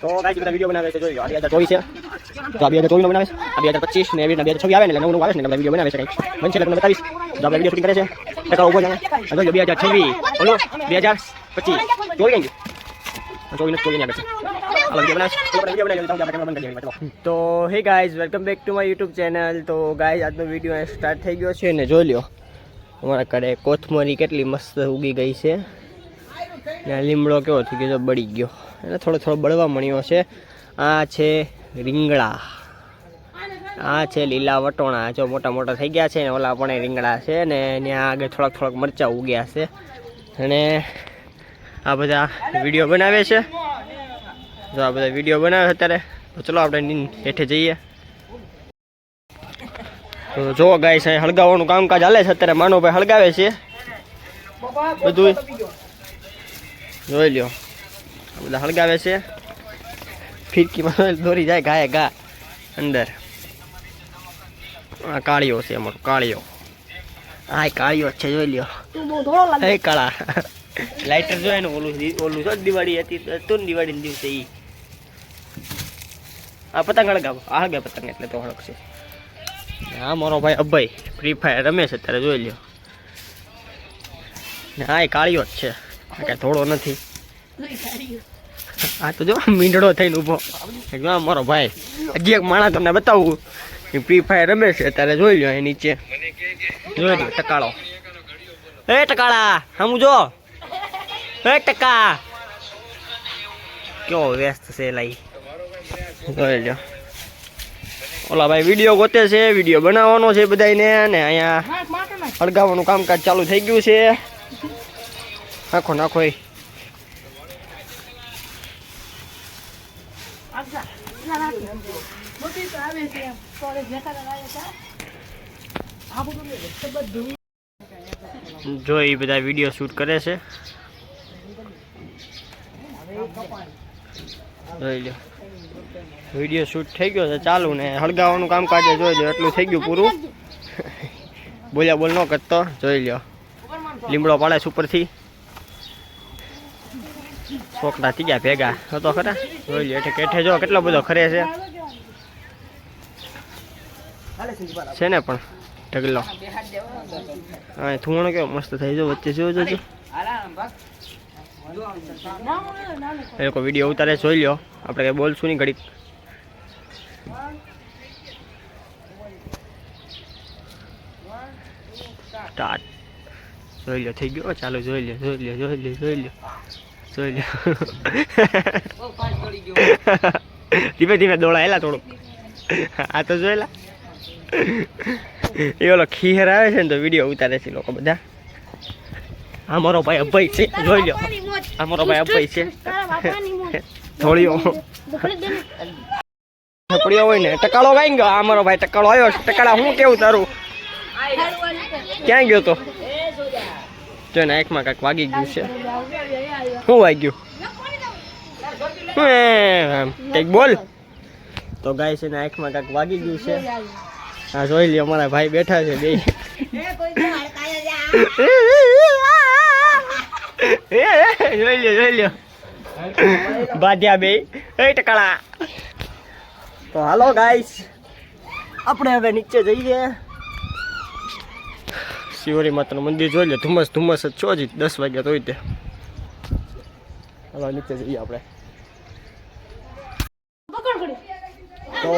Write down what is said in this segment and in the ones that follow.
તો ગાઈસ બધા વિડિયો બનાવે છે જોઈ લો. આ 2024 છે તો આ 2024 નો બનાવે છે. આ 2025 ને એવી 2026 આવે ને એટલે નવું આવે છે ને બધા વિડિયો બનાવે છે કઈ બનશે એટલે તમને બતાવીશ. તો આપણે વિડિયો શૂટિંગ કરે છે ટકા ઉભો જાણે આ જોઈ લો 2026 ઓલો 2025 જોઈ ગઈ જોઈને જોઈને આવે છે. આ વિડિયો બનાવે છે તો વિડિયો બનાવી તો આપણે કેમેરા બંધ કરી દેવી. તો હે guys welcome back to my YouTube channel. તો ગાઈસ આજનો વિડિયો સ્ટાર્ટ થઈ ગયો છે ને જોઈ લો અમારા ઘરે કોથમરી કેટલી મસ્ત ઉગી ગઈ છે ને લીમડો કેવો થઈ ગયો બળી ગયો એટલે થોડો થોડો બળવા મળ્યો છે. આ છે રીંગણા, આ છે લીલા વટોણા જો મોટા મોટા થઈ ગયા છે ને ઓલા પણ રીંગણા છે ને ત્યાં આગળ થોડાક મરચાં ઉગ્યા છે અને આ બધા વિડીયો બનાવે છે. જો આ બધા વિડીયો બનાવે અત્યારે તો ચલો આપણે હેઠે જઈએ. તો જો ગાઈસ અહીં હળગાવવાનું કામકાજ હાલે છે અત્યારે. માનવભાઈ હળગાવે છે બધું જોઈ લ્યો બધા હળગાવે છે. ફિરકીમાં દોરી જાય ગાય ગા અંદર. આ કાળીઓ છે અમારો કાળીઓ. હા કાળીઓ છે જોઈ લ્યો. હે કાળા લાઇટર જોઈએ ને ઓલું જો દિવાળી હતી તો દિવાળીના દિવસે ઈ આ પતંગ હળગાવો આ હળગે પતંગ એટલે તો હળગશે. હા મારો ભાઈ અભય ફ્રી ફાયર રમે છે અત્યારે જોઈ લ્યો. હા એ કાળીઓ જ છે કાંઈ થોડો નથી. હા તો જો મીંડળો થઈને ઊભો મારો ભાઈ. હજી એક માણસ તમને બતાવું એ ફ્રી ફાયર રમે છે અત્યારે જોઈ લો એ નીચે જોઈ લો ટકાળો. એ ટકાળા હમ જો એ ટકા કેવો વ્યસ્ત છે લાઈ જોઈ લો. ઓલા ભાઈ વિડીયો ગોતે છે વિડીયો બનાવવાનો છે બધાને ને અહીંયા હળગાવવાનું કામકાજ ચાલુ થઈ ગયું છે. નાખો નાખો એ જો એ બધા વિડીયો શૂટ કરે છે જોઈ લો. વિડીયો શૂટ થઈ ગયો છે ચાલુ ને હળગાવવાનું કામકાજ જોઈ લો એટલું થઈ ગયું પૂરું. બોલ્યા બોલ ન કરતો જોઈ લો. લીમડો પાડે છે ઉપરથી છોકરા થઈ ગયા ભેગા હતો ખરા જોઈ લો. હેઠે જો કેટલો બધો ખરે છે ને પણ ઢગલો. હા થૂણો કેવો મસ્ત થઈ જો વચ્ચે જોજો એ લોકો વિડીયો ઉતારે જોઈ લો. આપણે કઈ બોલશું નહીં ઘડીક. સ્ટાર્ટ જોઈ લો થઈ ગયો ચાલો જોઈ લો જોઈ લો જોઈ લો જોઈ લો જોઈ લો. ધીમે ધીમે દોડાયેલા થોડુંક આ તો જોયેલા એ ઓલો ખીહર આવે છે ને તો વિડીયો ઉતારે છે લોકો બધા. આ મારો ભાઈ અભય છે જોઈ લો. આ મારો ભાઈ અભય છે થોડીઓ થોડીઓ હોય ને ટકાળો વાઈ ગયો. આ મારો ભાઈ ટકાળો આવ્યો છે. ટકાળા હું કેવું તારું ક્યાં ગયો તો જો ને આંખમાં કાંઈક વાગી ગયું છે. શું વાગ્યું કંઈક બોલ. તો ગાય છે ને આંખમાં કાંઈક વાગી ગયું છે. હા જોઈ લ્યો અમારા ભાઈ બેઠા છે બે જોઈ લ્યો બાધ્યા બે એ ટકાળા. તો હાલો ગાઈસ આપણે હવે નીચે જઈએ. શિવરી માતાનું મંદિર જોઈ લે. ધુમ્મસ જ છો જ 10 વાગ્યા તો તે. હાલો નીચે જઈએ આપણે. તો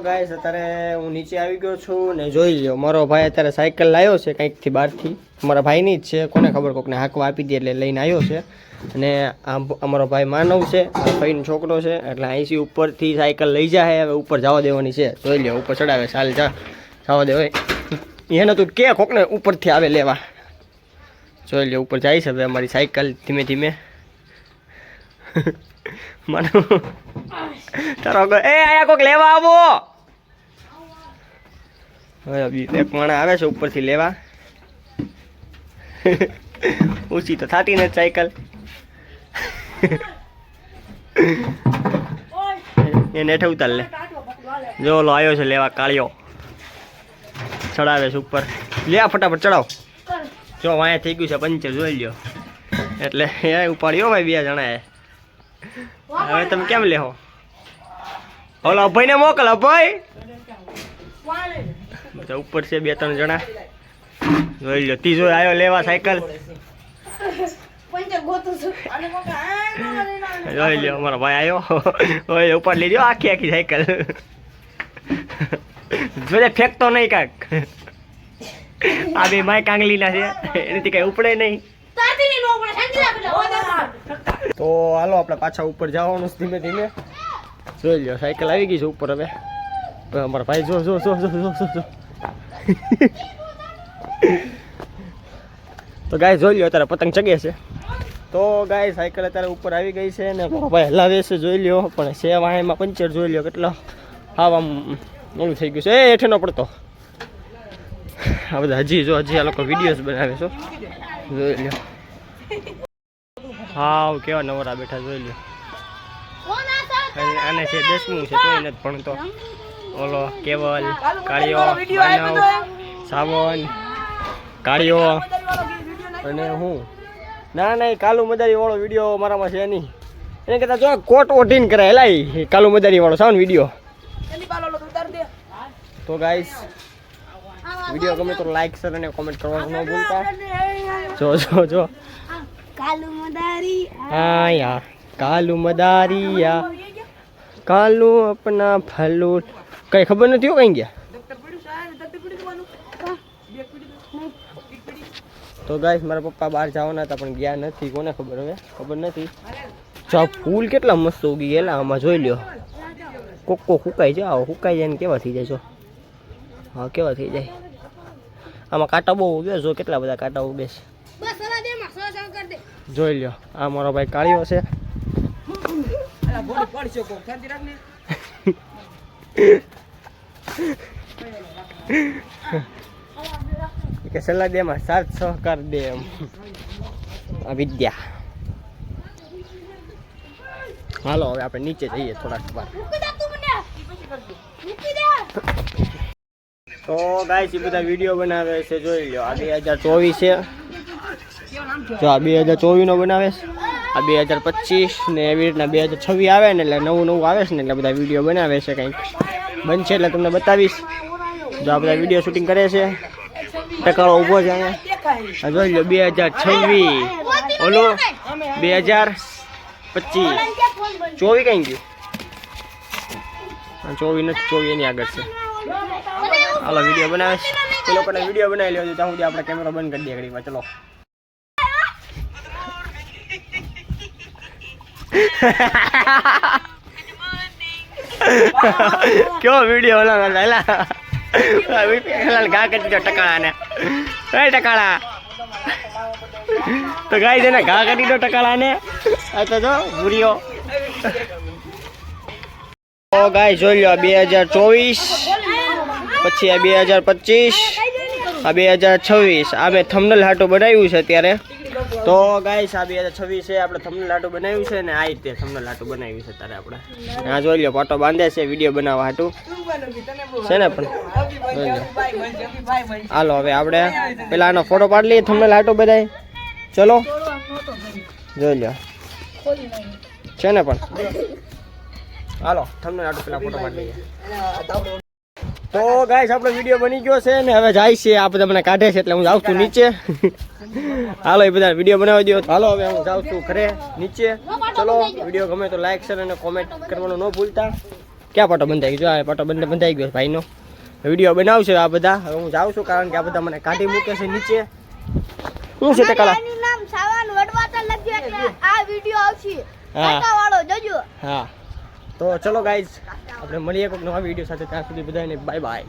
ગાઈસ અત્યારે હું નીચે આવી ગયો છું ને જોઈ લ્યો મારો ભાઈ અત્યારે સાયકલ લાવ્યો છે કંઈકથી બહારથી. અમારા ભાઈની જ છે કોને ખબર કોકને હાંકવા આપી દે એટલે લઈને આવ્યો છે. અને આ અમારો ભાઈ માનવ છે ભાઈનો છોકરો છે એટલે અહીંથી ઉપરથી સાયકલ લઈ જાય. હવે ઉપર જવા દેવાની છે જોઈ લ્યો. ઉપર ચડાવે ચાલ જવા દે હોય એને તું કે કોકને ઉપરથી આવે લેવા. જોઈ લ્યો ઉપર જાય છે હવે અમારી સાયકલ ધીમે ધીમે. માનવ તારો એ આયા કોક લેવા આવો. હવે એક માણસ આવે છે ઉપરથી લેવા. ઊંચી તો થાતી નથી સાયકલ. એને હેઠે ઉતાર લે. જો ઓલો આવ્યો છે લેવા કાળિયો ચડાવે છે ઉપર. લે ફટાફટ ચડાવ. જો વાંયા થઈ ગયું છે પંચર જોઈ લ્યો એટલે એ ઉપાડ્યો ભાઈ 2 જણાએ. હવે તમે કેમ લેહો ઓલો અભયને મોકલ અભય બધા ઉપર છે 2-3 જણા જોઈ લો ત્રીજો આવ્યો લેવા સાયકલ જોઈ લો અમારો ભાઈ આવ્યો ઉપર લઈ લ્યો આખી સાયકલ જોજે ફેંકતો નહીં કાક આ બે માય કાંગલીના છે એનાથી કઈ ઉપડે નહીં તો હાલો આપણે પાછા ઉપર જવાનું ધીમે ધીમે જોઈ લ્યો સાયકલ આવી ગઈ છે ઉપર હવે અમારા ભાઈ જો તો ગાય જોઈ લ્યો અત્યારે પતંગ ચગે છે તો ગાય સાયકલ અત્યારે ઉપર આવી ગઈ છે ને મારો ભાઈ હલાવે છે જોઈ લ્યો પણ છે વાહેમાં પંચર જોઈ લ્યો કેટલો હા આમ ઓલું થઈ ગયું છે એ હેઠે ન પડતો આ બધા હજી આ લોકો વિડીયોઝ બનાવે છો જોઈ લ્યો હા કેવા નવરા બેઠા જોઈ લ્યો આને છે 10મું છે તોય નથી ભણતો ઓલો કેવલ કાળિયો માનવ સાવન કાળિયો અને હું ના કાલુ મદારી વાળો વિડીયો મારામાં છે નહીં એને કહેતા જો કોટ ઓઢીને કરે હેલાઈ કાલુ મદારી વાળો સાવ વિડીયો તો ગાઈસ વિડીયો ગમે તો લાઈક શેર અને કોમેન્ટ કરવાનું ન ભૂલતા જો કાલુ મદારી હા યાર કાલુ મદારિયા કાલુ અપના ફલૂટ કઈ ખબર નથી હો કઈ ગયા તો ગાઈસ મારા પપ્પા બહાર જવાના હતા પણ ગયા નથી કોને ખબર હવે ખબર નથી જો ફૂલ કેટલા મસ્ત ઉગી ગયેલા આમાં જોઈ લ્યો કોકો સુકાઈ જાય સુકાઈ જાય ને કેવા થઈ જાય જો હા કેવા થઈ જાય આમાં કાંટા બહુ ઉગે જો કેટલા બધા કાંટા ઉગે છે જોઈ લ્યો આ મારો ભાઈ કાળિયો છે કે સલાહ દે માં સાથ સહકાર દે એમ આ વિદ્યા હાલો હવે આપણે નીચે જઈએ થોડાક વાર તો ગાઈસ એ બધા વિડીયો બનાવે છે જોઈ લો આ 2024 છે જો આ 2024 નો બનાવે છે આ 2025 ને એવી રીતના 2026 આવે ને એટલે નવું આવે છે ને એટલે બધા વિડીયો બનાવે છે કંઈક બનશે એટલે તમને બતાવીશ જો આ બધા વિડીયો શૂટિંગ કરે છે ટકાળો ઊભો છે અહીંયા જોઈ લો 2026 ઓલો 2025 24 કઈ ગયું 24 નથી 24 એની આગળ છે હાલો વિડીયો બનાવે છે એ લોકોને વિડીયો બનાવી લેજો ત્યાં સુધી આપણે કેમેરો બંધ કરી દઈએ ઘડીમાં ચલો क्यों वीडियो वाला घा कर दीजिए टकाड़ा ने टकाड़ा तो गाय देना घा कर दीजिए टकाड़ा ने तो जो बुरियो तो गाय जो लो 2024 પછી આ 2025 આ 2026 આ મેં થંબનેલ હાટો બનાવ્યું છે અત્યારે તો ગાઈસ આ 2026 છે આપણે થંબનેલ હાટો બનાવ્યું છે ને આ રીતે થંબનેલ હાટો બનાવ્યું છે ત્યારે આપણે આ જોઈ લો પાટો બાંધે છે વિડીયો બનાવવા હાટું છે ને પણ હાલો હવે આપણે પેલા આનો ફોટો પાડી લઈએ થંબનેલ હાટો બધાય ચલો જોઈ લો છે ને પણ હાલો થંબનેલ હાટો પેલા ફોટો પાડી લઈએ તો ગાઈસ આપણો વિડીયો બની ગયો છે ને હવે જાય છે આ બધા મને કાઢે છે એટલે હું જાઉં છું નીચે હાલો એ બધા વિડીયો બનાવી દો હાલો હવે હું જાઉં છું ઘરે નીચે ચલો વિડીયો ગમે તો લાઈક શેર અને કોમેન્ટ કરવાનું ન ભૂલતા ક્યાં પાટો બંધાઈ ગયો આ પાટો બંધાઈ ગયો ભાઈનો વિડીયો બનાવશે આ બધા હવે હું જાઉં છું કારણ કે આ બધા મને કાઢી મૂકે છે નીચે શું છે ટકાલા નામ સાવાન વડવાતા લખ્યું એટલે આ વિડીયો આવશે કાકાવાળો જોજો હા તો ચલો ગાઈઝ આપણે મળીએ કોઈક નવા વિડીયો સાથે ત્યાં સુધી બધાને બાય બાય